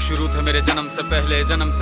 शुरू थे मेरे जन्म से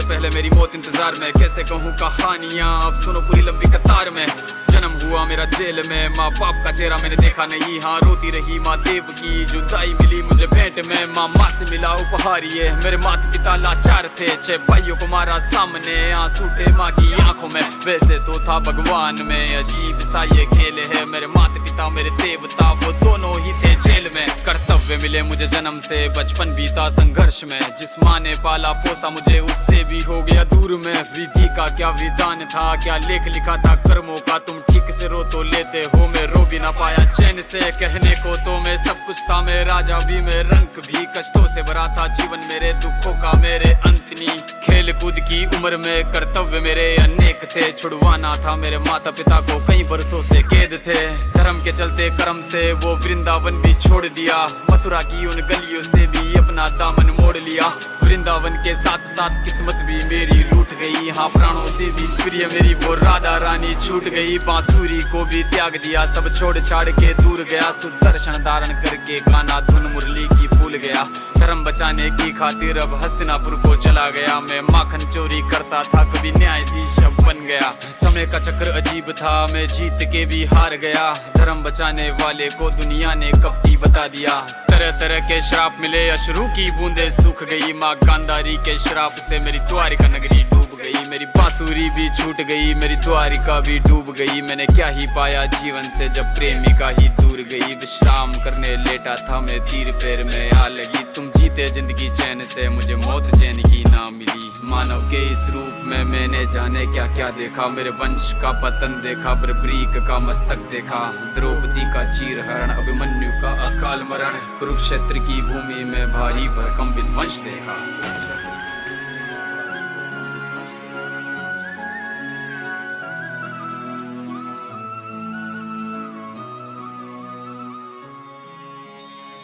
पहले मेरी मौत इंतजार में। कैसे कहूँ कहानियाँ, अब सुनो पूरी लंबी कतार में। जन्म हुआ मेरा जेल में, माँ बाप का चेहरा मैंने देखा नहीं। हाँ रोती रही माँ देव की, जुदाई मिली मुझे भेंट में। माँ से मिला उपहार ये, मेरे माता पिता लाचार थे। 6 भाइयों को मारा सामने, आंसू थे माँ की आंखों में। वैसे तो था भगवान में, अजीब सा ये खेल है। मेरे माता पिता मेरे देवता, वो दोनों ही थे जेल में। कर्तव्य मिले मुझे जन्म से, बचपन बीता संघर्ष में। जिस माँ ने पाला पोसा मुझे, उससे भी हो गया दूर में। विधि का क्या विधान था, क्या लेख लिखा था कर्मों का। तुम ठीक से रो तो लेते हो, मैं रो भी ना पाया चैन से। कहने को तो मैं सब कुछ था, मैं राजा भी, मैं रंक भी। कष्टों से भरा था जीवन मेरे, दुखों का मेरे अंत नहीं। खेल कूद की उम्र में कर्तव्य मेरे अनेक थे। छुड़वाना था मेरे माता पिता को, कई बरसों से कैद थे। धर्म के चलते कर्म से वो वृंदावन भी छोड़ दिया। मथुरा की उन गलियों से भी अपना दामन मोड़ लिया। वृंदावन के साथ साथ किस्मत भी मेरी रूठ गई। हाँ प्राणों से भी प्रिय मेरी वो राधा रानी छूट गई। बांसुरी को भी त्याग दिया, सब छोड़ छाड़ के दूर गया। सुदर्शन धारण करके गाना धुन मुरली की भूल गया। धर्म बचाने की खातिर अब हस्तिनापुर को चला गया। मैं माखन चोरी करता था, कभी न्यायाधीश अब बन गया। समय का चक्र अजीब था, मैं जीत के भी हार गया। धर्म बचाने वाले को दुनिया ने कपटी बता दिया। तरह तरह के श्राप मिले, अश्रु की बूंदे सूख गई। माँ गांधारी के श्राप से मेरी द्वारिका नगरी डूब गई। मेरी बांसुरी भी छूट गई, मेरी द्वारिका भी डूब गई। मैंने क्या ही पाया जीवन से, जब प्रेमिका ही दूर गई। विश्राम करने लेटा था मैं, तीर पैर में आ लगी। तुम जीते जिंदगी चैन से, मुझे मौत चैन की ना मिली। मानव के इस रूप में मैंने जाने क्या क्या देखा। मेरे वंश का पतन देखा, बर्बरीक का मस्तक देखा। द्रौपदी का चीरहरण, अभिमन्यु का अकाल मरण। कुरुक्षेत्र की भूमि में भारी भरकम विध्वंस देखा।